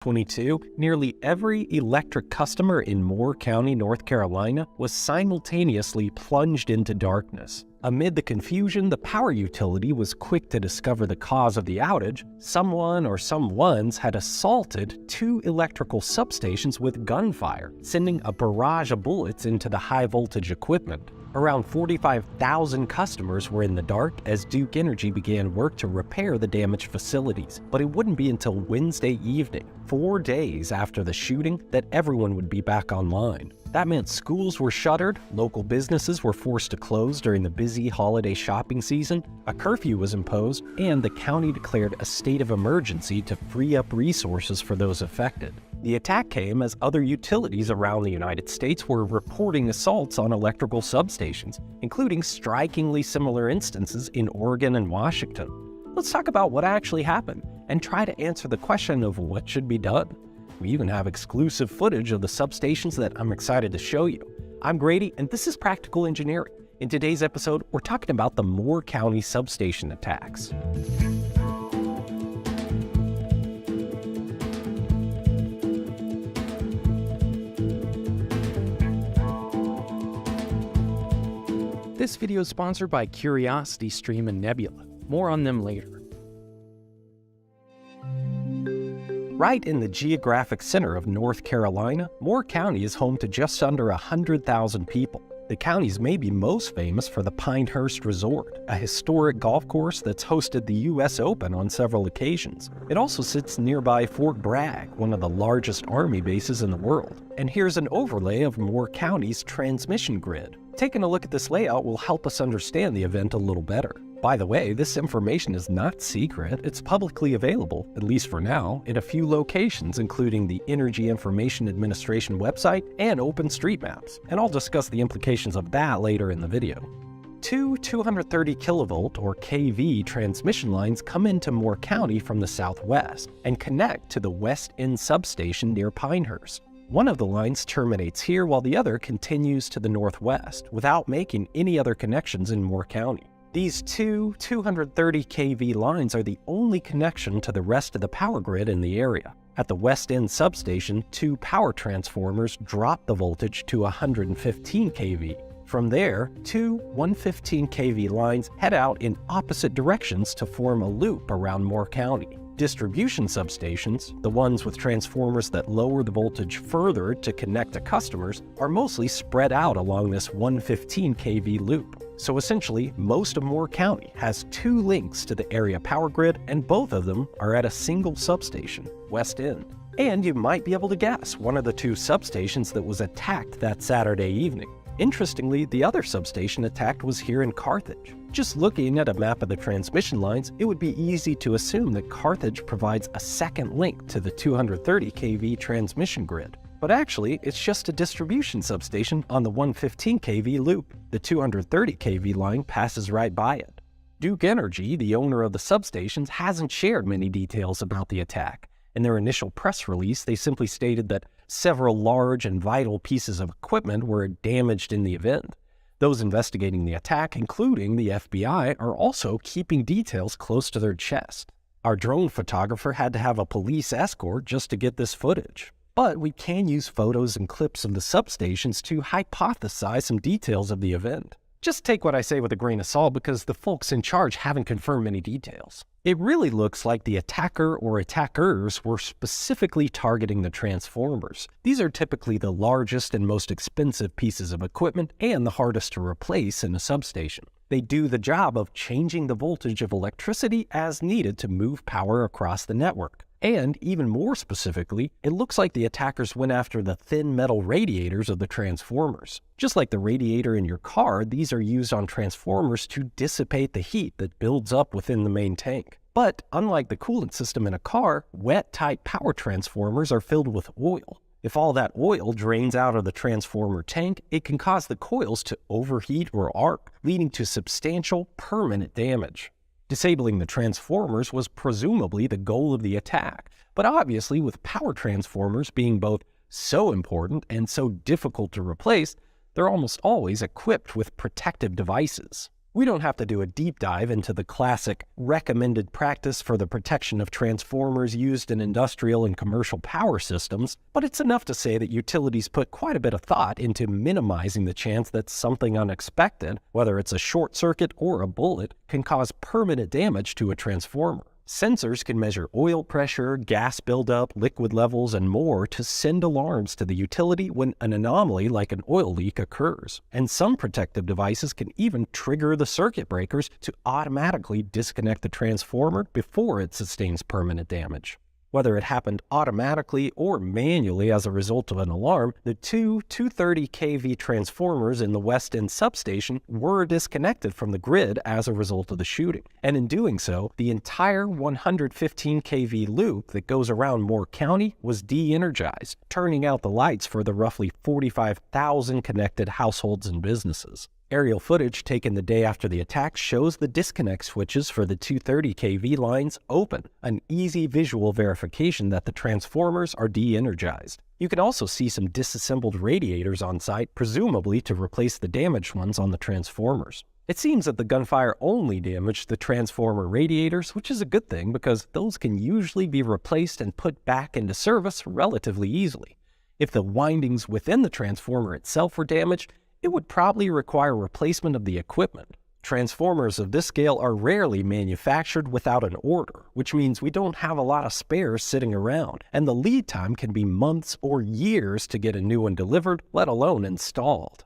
22, nearly every electric customer in Moore County, North Carolina, was simultaneously plunged into darkness. Amid the confusion, the power utility was quick to discover the cause of the outage. Someone or someones had assaulted two electrical substations with gunfire, sending a barrage of bullets into the high-voltage equipment. Around 45,000 customers were in the dark as Duke Energy began work to repair the damaged facilities, but it wouldn't be until Wednesday evening, 4 days after the shooting, that everyone would be back online. That meant schools were shuttered, local businesses were forced to close during the busy holiday shopping season, a curfew was imposed, and the county declared a state of emergency to free up resources for those affected. The attack came as other utilities around the United States were reporting assaults on electrical substations, including strikingly similar instances in Oregon and Washington. Let's talk about what actually happened and try to answer the question of what should be done. We even have exclusive footage of the substations that I'm excited to show you. I'm Grady, and this is Practical Engineering. In today's episode, we're talking about the Moore County substation attacks. This video is sponsored by CuriosityStream and Nebula. More on them later. Right in the geographic center of North Carolina, Moore County is home to just under 100,000 people. The county's maybe most famous for the Pinehurst Resort, a historic golf course that's hosted the U.S. Open on several occasions. It also sits nearby Fort Bragg, one of the largest Army bases in the world. And here's an overlay of Moore County's transmission grid. Taking a look at this layout will help us understand the event a little better. By the way, this information is not secret. It's publicly available, at least for now, in a few locations, including the Energy Information Administration website and OpenStreetMaps, and I'll discuss the implications of that later in the video. Two 230 kilovolt or kV transmission lines come into Moore County from the southwest and connect to the West End substation near Pinehurst. One of the lines terminates here while the other continues to the northwest, without making any other connections in Moore County. These two 230 kV lines are the only connection to the rest of the power grid in the area. At the West End substation, two power transformers drop the voltage to 115 kV. From there, two 115 kV lines head out in opposite directions to form a loop around Moore County. Distribution substations, the ones with transformers that lower the voltage further to connect to customers, are mostly spread out along this 115 kV loop. So essentially, most of Moore County has two links to the area power grid, and both of them are at a single substation, West End. And you might be able to guess one of the two substations that was attacked that Saturday evening. Interestingly, the other substation attacked was here in Carthage. Just looking at a map of the transmission lines, it would be easy to assume that Carthage provides a second link to the 230 kV transmission grid. But actually, it's just a distribution substation on the 115 kV loop. The 230 kV line passes right by it. Duke Energy, the owner of the substations, hasn't shared many details about the attack. In their initial press release, they simply stated that several large and vital pieces of equipment were damaged in the event. Those investigating the attack, including the FBI, are also keeping details close to their chest. Our drone photographer had to have a police escort just to get this footage. But we can use photos and clips of the substations to hypothesize some details of the event. Just take what I say with a grain of salt because the folks in charge haven't confirmed many details. It really looks like the attacker or attackers were specifically targeting the transformers. These are typically the largest and most expensive pieces of equipment and the hardest to replace in a substation. They do the job of changing the voltage of electricity as needed to move power across the network. And even more specifically, it looks like the attackers went after the thin metal radiators of the transformers. Just like the radiator in your car, these are used on transformers to dissipate the heat that builds up within the main tank. But unlike the coolant system in a car, wet-type power transformers are filled with oil. If all that oil drains out of the transformer tank, it can cause the coils to overheat or arc, leading to substantial, permanent damage. Disabling the transformers was presumably the goal of the attack, but obviously with power transformers being both so important and so difficult to replace, they're almost always equipped with protective devices. We don't have to do a deep dive into the classic recommended practice for the protection of transformers used in industrial and commercial power systems, but it's enough to say that utilities put quite a bit of thought into minimizing the chance that something unexpected, whether it's a short circuit or a bullet, can cause permanent damage to a transformer. Sensors can measure oil pressure, gas buildup, liquid levels, and more to send alarms to the utility when an anomaly like an oil leak occurs. And some protective devices can even trigger the circuit breakers to automatically disconnect the transformer before it sustains permanent damage. Whether it happened automatically or manually as a result of an alarm, the two 230 kV transformers in the West End substation were disconnected from the grid as a result of the shooting. And in doing so, the entire 115 kV loop that goes around Moore County was de-energized, turning out the lights for the roughly 45,000 connected households and businesses. Aerial footage taken the day after the attack shows the disconnect switches for the 230 kV lines open, an easy visual verification that the transformers are de-energized. You can also see some disassembled radiators on site, presumably to replace the damaged ones on the transformers. It seems that the gunfire only damaged the transformer radiators, which is a good thing because those can usually be replaced and put back into service relatively easily. If the windings within the transformer itself were damaged, it would probably require replacement of the equipment. Transformers of this scale are rarely manufactured without an order, which means we don't have a lot of spares sitting around, and the lead time can be months or years to get a new one delivered, let alone installed.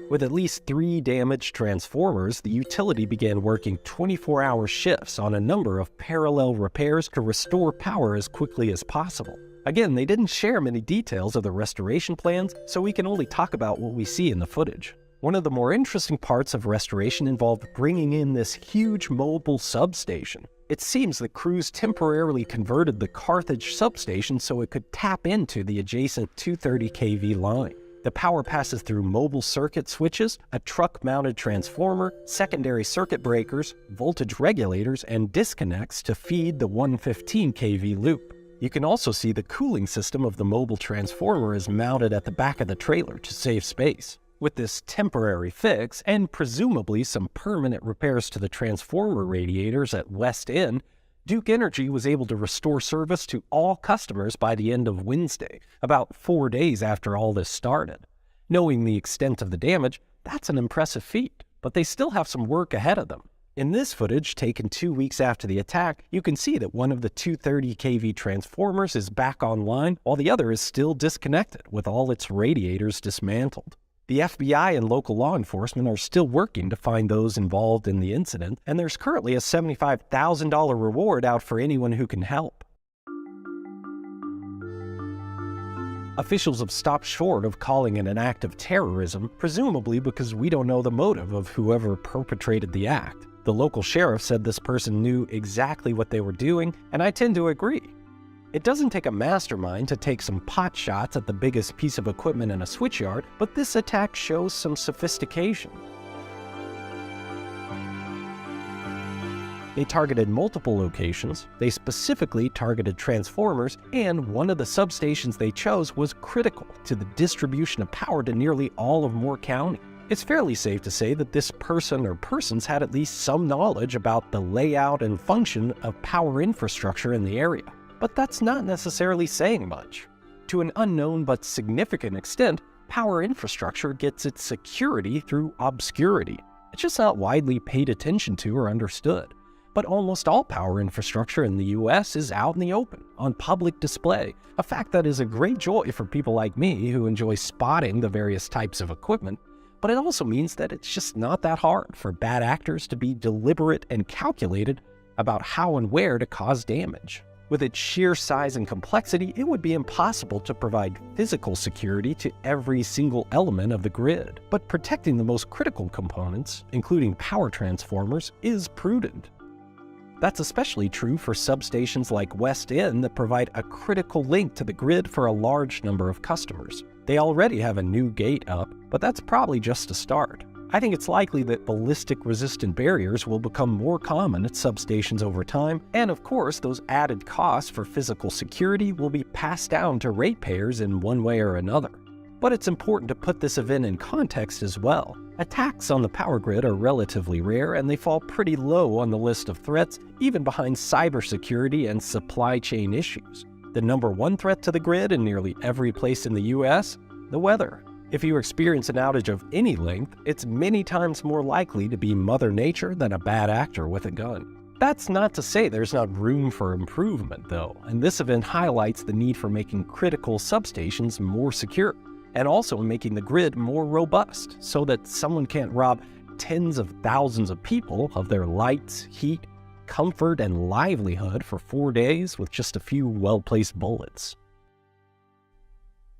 With at least 3 damaged transformers, the utility began working 24-hour shifts on a number of parallel repairs to restore power as quickly as possible. Again, they didn't share many details of the restoration plans, so we can only talk about what we see in the footage. One of the more interesting parts of restoration involved bringing in this huge mobile substation. It seems the crews temporarily converted the Carthage substation so it could tap into the adjacent 230 kV line. The power passes through mobile circuit switches, a truck-mounted transformer, secondary circuit breakers, voltage regulators, and disconnects to feed the 115 kV loop. You can also see the cooling system of the mobile transformer is mounted at the back of the trailer to save space. With this temporary fix, and presumably some permanent repairs to the transformer radiators at West End, Duke Energy was able to restore service to all customers by the end of Wednesday, about 4 days after all this started. Knowing the extent of the damage, that's an impressive feat, but they still have some work ahead of them. In this footage, taken 2 weeks after the attack, you can see that one of the 230 kV transformers is back online, while the other is still disconnected, with all its radiators dismantled. The FBI and local law enforcement are still working to find those involved in the incident, and there's currently a $75,000 reward out for anyone who can help. Officials have stopped short of calling it an act of terrorism, presumably because we don't know the motive of whoever perpetrated the act. The local sheriff said this person knew exactly what they were doing, and I tend to agree. It doesn't take a mastermind to take some pot shots at the biggest piece of equipment in a switchyard, but this attack shows some sophistication. They targeted multiple locations, they specifically targeted transformers, and one of the substations they chose was critical to the distribution of power to nearly all of Moore County. It's fairly safe to say that this person or persons had at least some knowledge about the layout and function of power infrastructure in the area. But that's not necessarily saying much. To an unknown but significant extent, power infrastructure gets its security through obscurity. It's just not widely paid attention to or understood. But almost all power infrastructure in the US is out in the open, on public display, a fact that is a great joy for people like me who enjoy spotting the various types of equipment. But it also means that it's just not that hard for bad actors to be deliberate and calculated about how and where to cause damage. With its sheer size and complexity, it would be impossible to provide physical security to every single element of the grid. But protecting the most critical components, including power transformers, is prudent. That's especially true for substations like West End that provide a critical link to the grid for a large number of customers. They already have a new gate up, but that's probably just a start. I think it's likely that ballistic-resistant barriers will become more common at substations over time, and of course, those added costs for physical security will be passed down to ratepayers in one way or another. But it's important to put this event in context as well. Attacks on the power grid are relatively rare, and they fall pretty low on the list of threats, even behind cybersecurity and supply chain issues. The number one threat to the grid in nearly every place in the US? The weather. If you experience an outage of any length, it's many times more likely to be Mother Nature than a bad actor with a gun. That's not to say there's not room for improvement, though, and this event highlights the need for making critical substations more secure, and also making the grid more robust so that someone can't rob tens of thousands of people of their lights, heat, comfort, and livelihood for 4 days with just a few well-placed bullets.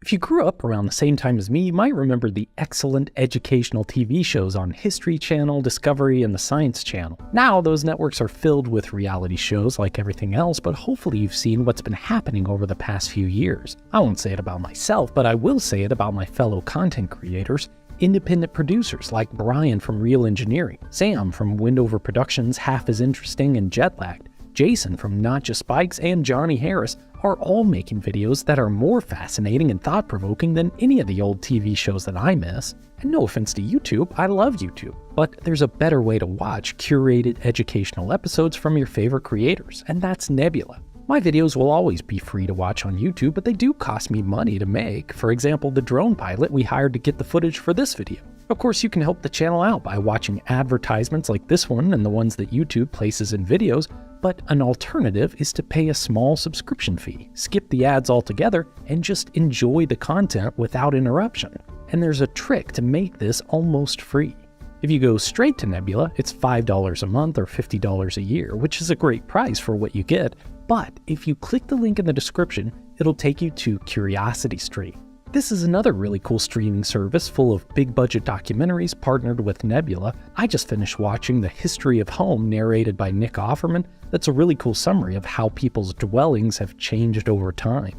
If you grew up around the same time as me, you might remember the excellent educational TV shows on History Channel, Discovery, and the Science Channel. Now, those networks are filled with reality shows like everything else, but hopefully you've seen what's been happening over the past few years. I won't say it about myself, but I will say it about my fellow content creators, independent producers like Brian from Real Engineering, Sam from Windover Productions, Half as Interesting and Jetlagged, Jason from Not Just Bikes, and Johnny Harris are all making videos that are more fascinating and thought-provoking than any of the old TV shows that I miss. And no offense to YouTube, I love YouTube, but there's a better way to watch curated educational episodes from your favorite creators, and that's Nebula. My videos will always be free to watch on YouTube, but they do cost me money to make. For example, the drone pilot we hired to get the footage for this video. Of course, you can help the channel out by watching advertisements like this one and the ones that YouTube places in videos, but an alternative is to pay a small subscription fee, skip the ads altogether, and just enjoy the content without interruption. And there's a trick to make this almost free. If you go straight to Nebula, it's $5 a month or $50 a year, which is a great price for what you get. But if you click the link in the description, it'll take you to CuriosityStream. This is another really cool streaming service full of big budget documentaries partnered with Nebula. I just finished watching The History of Home narrated by Nick Offerman. That's a really cool summary of how people's dwellings have changed over time.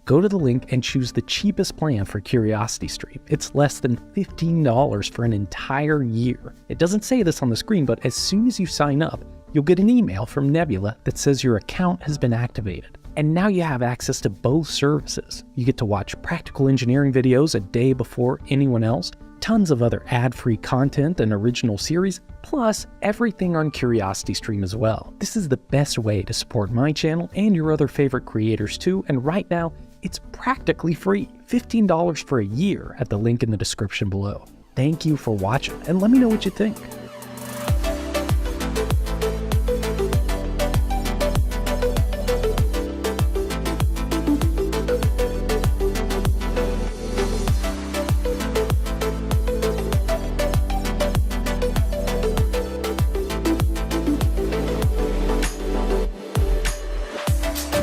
Go to the link and choose the cheapest plan for CuriosityStream. It's less than $15 for an entire year. It doesn't say this on the screen, but as soon as you sign up, you'll get an email from Nebula that says your account has been activated. And now you have access to both services. You get to watch practical engineering videos a day before anyone else, tons of other ad-free content and original series, plus everything on CuriosityStream as well. This is the best way to support my channel and your other favorite creators too, and right now, it's practically free. $15 for a year at the link in the description below. Thank you for watching, and let me know what you think.